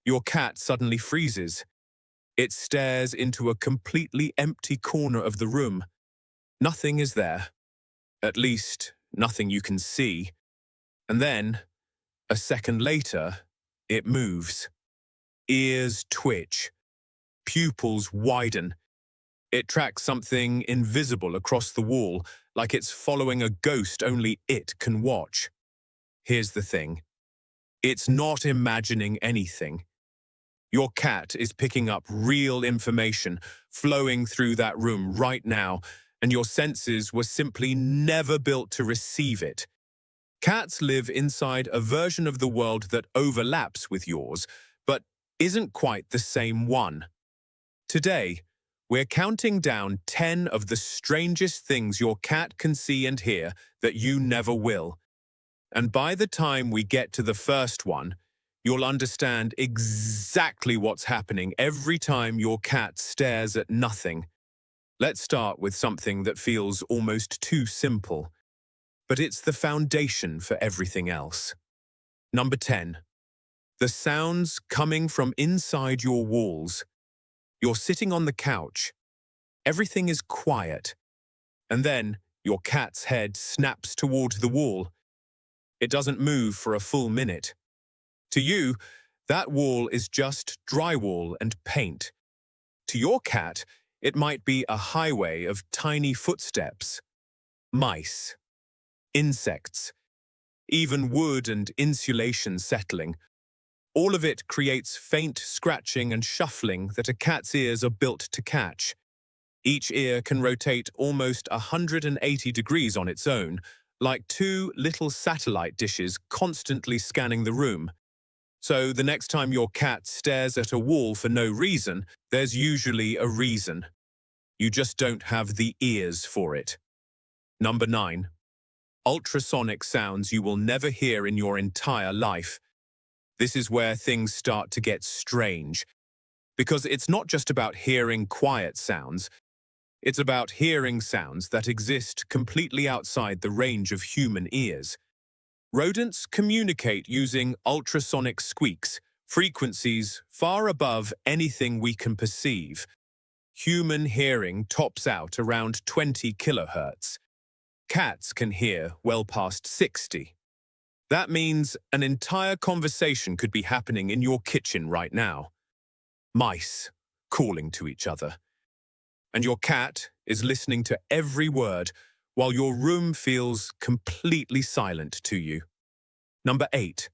Your cat suddenly freezes. It stares into a completely empty corner of the room. Nothing is there. At least, nothing you can see. And then, a second later, it moves. Ears twitch. Pupils widen. It tracks something invisible across the wall, like it's following a ghost only it can watch. Here's the thing. It's not imagining anything. Your cat is picking up real information flowing through that room right now, and your senses were simply never built to receive it. Cats live inside a version of the world that overlaps with yours, but isn't quite the same one. Today, we're counting down 10 of the strangest things your cat can see and hear that you never will. And by the time we get to the first one, you'll understand exactly what's happening every time your cat stares at nothing. Let's start with something that feels almost too simple, but it's the foundation for everything else. Number 10. The sounds coming from inside your walls. You're sitting on the couch. Everything is quiet. And then your cat's head snaps toward the wall. It doesn't move for a full minute. To you, that wall is just drywall and paint. To your cat, it might be a highway of tiny footsteps. Mice. Insects. Even wood and insulation settling. All of it creates faint scratching and shuffling that a cat's ears are built to catch. Each ear can rotate almost 180 degrees on its own, like two little satellite dishes constantly scanning the room. So the next time your cat stares at a wall for no reason, there's usually a reason. You just don't have the ears for it. Number 9. Ultrasonic sounds you will never hear in your entire life. This is where things start to get strange, because it's not just about hearing quiet sounds. It's about hearing sounds that exist completely outside the range of human ears. Rodents communicate using ultrasonic squeaks, frequencies far above anything we can perceive. Human hearing tops out around 20 kilohertz. Cats can hear well past 60. That means an entire conversation could be happening in your kitchen right now. Mice calling to each other. And your cat is listening to every word while your room feels completely silent to you. Number 8.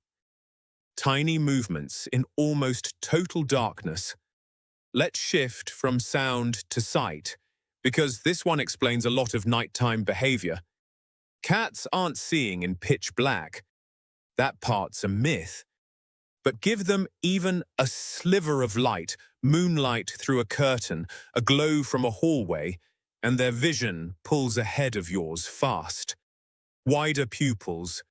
Tiny movements in almost total darkness. Let's shift from sound to sight, because this one explains a lot of nighttime behavior. Cats aren't seeing in pitch black. That part's a myth. But give them even a sliver of light, moonlight through a curtain, a glow from a hallway, and their vision pulls ahead of yours fast. Wider pupils,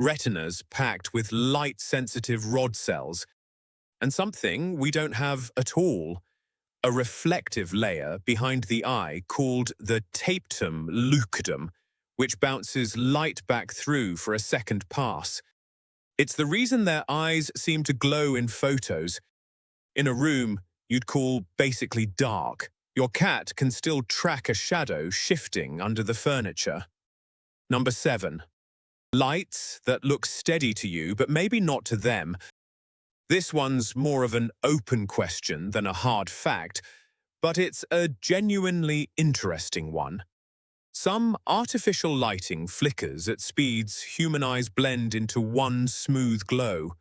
retinas packed with light-sensitive rod cells, and something we don't have at all, a reflective layer behind the eye called the tapetum lucidum, which bounces light back through for a second pass. It's the reason their eyes seem to glow in photos. In a room you'd call basically dark, your cat can still track a shadow shifting under the furniture. Number 7. Lights that look steady to you, but maybe not to them. This one's more of an open question than a hard fact, but it's a genuinely interesting one. Some artificial lighting flickers at speeds human eyes blend into one smooth glow.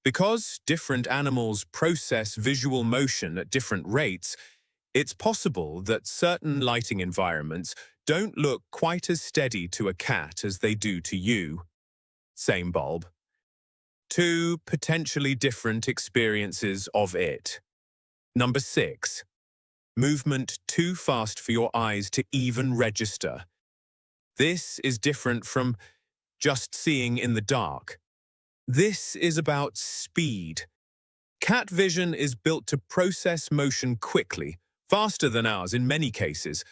Because different animals process visual motion at different rates, it's possible that certain lighting environments don't look quite as steady to a cat as they do to you. Same bulb. Two potentially different experiences of it. Number 6. Movement too fast for your eyes to even register. This is different from just seeing in the dark. This is about speed. Cat vision is built to process motion quickly, faster than ours in many cases,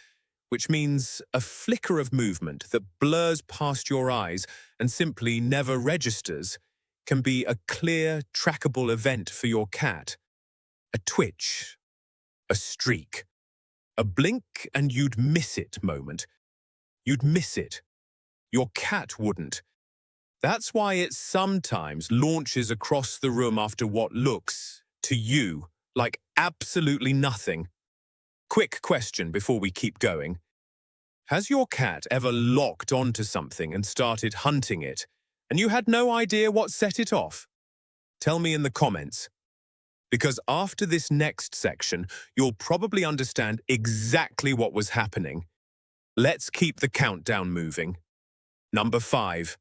which means a flicker of movement that blurs past your eyes and simply never registers can be a clear, trackable event for your cat. A twitch, a streak, a blink and you'd miss it moment. You'd miss it. Your cat wouldn't. That's why it sometimes launches across the room after what looks, to you, like absolutely nothing. Quick question before we keep going. Has your cat ever locked onto something and started hunting it, and you had no idea what set it off? Tell me in the comments. Because after this next section, you'll probably understand exactly what was happening. Let's keep the countdown moving. Number 5.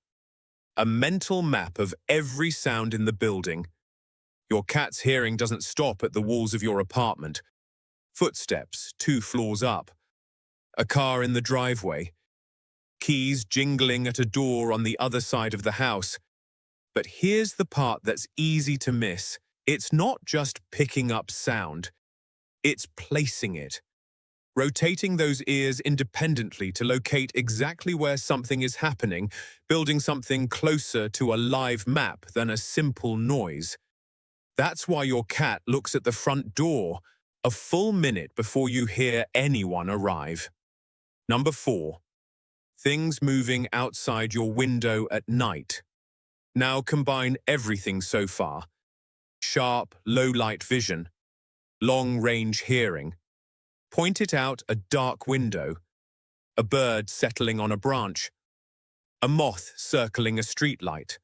A mental map of every sound in the building. Your cat's hearing doesn't stop at the walls of your apartment. Footsteps 2 floors up. A car in the driveway. Keys jingling at a door on the other side of the house. But here's the part that's easy to miss. It's not just picking up sound. It's placing it. Rotating those ears independently to locate exactly where something is happening, building something closer to a live map than a simple noise. That's why your cat looks at the front door a full minute before you hear anyone arrive. Number 4. Things moving outside your window at night. Now combine everything so far. Sharp, low-light vision. Long-range hearing. Point it out a dark window. A bird settling on a branch. A moth circling a streetlight.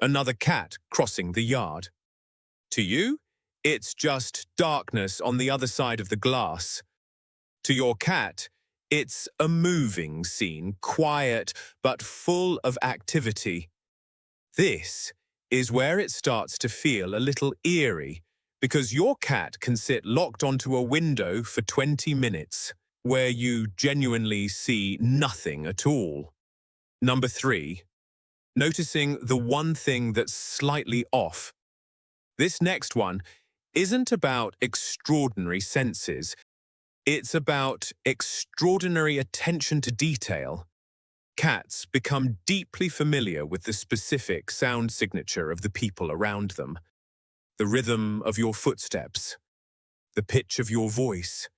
Another cat crossing the yard. To you, it's just darkness on the other side of the glass. To your cat, it's a moving scene, quiet but full of activity. This is where it starts to feel a little eerie, because your cat can sit locked onto a window for 20 minutes, where you genuinely see nothing at all. Number 3. Noticing the one thing that's slightly off. This next one isn't about extraordinary senses. It's about extraordinary attention to detail. Cats become deeply familiar with the specific sound signature of the people around them. The rhythm of your footsteps, the pitch of your voice,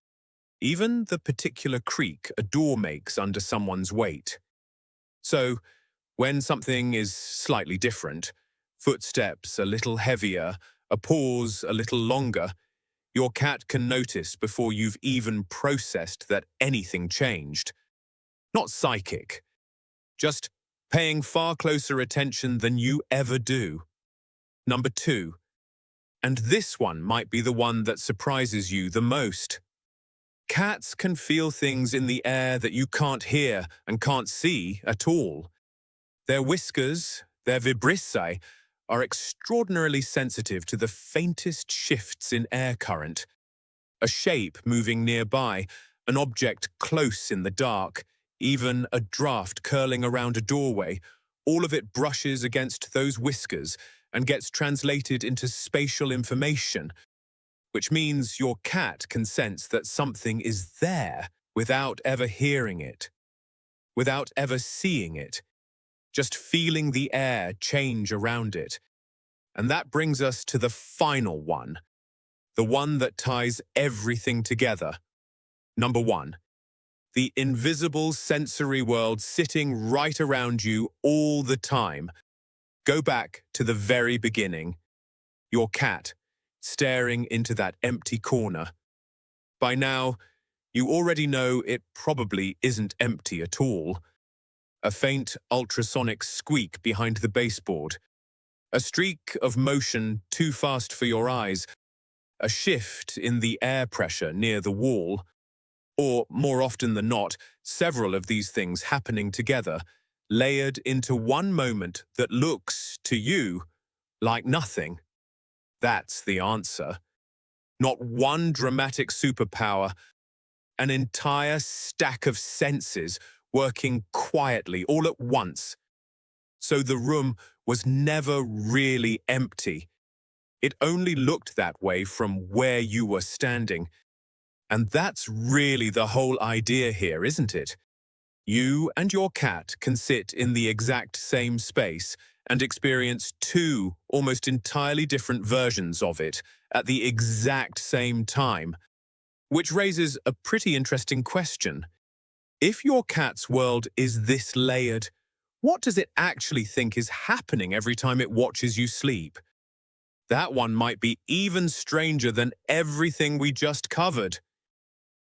even the particular creak a door makes under someone's weight. So, when something is slightly different, footsteps a little heavier, a pause a little longer, your cat can notice before you've even processed that anything changed. Not psychic, just paying far closer attention than you ever do. Number 2. And this one might be the one that surprises you the most. Cats can feel things in the air that you can't hear and can't see at all. Their whiskers, their vibrissae, are extraordinarily sensitive to the faintest shifts in air current. A shape moving nearby, an object close in the dark, even a draft curling around a doorway, all of it brushes against those whiskers and gets translated into spatial information, which means your cat can sense that something is there without ever hearing it, without ever seeing it, just feeling the air change around it. And that brings us to the final one, the one that ties everything together. Number 1. The invisible sensory world sitting right around you all the time. Go back to the very beginning. Your cat, staring into that empty corner. By now, you already know it probably isn't empty at all. A faint ultrasonic squeak behind the baseboard. A streak of motion too fast for your eyes. A shift in the air pressure near the wall. Or, more often than not, several of these things happening together, layered into one moment that looks, to you, like nothing. That's the answer. Not one dramatic superpower, an entire stack of senses working quietly all at once. So the room was never really empty. It only looked that way from where you were standing. And that's really the whole idea here, isn't it? You and your cat can sit in the exact same space and experience two almost entirely different versions of it at the exact same time, which raises a pretty interesting question. If your cat's world is this layered, what does it actually think is happening every time it watches you sleep? That one might be even stranger than everything we just covered.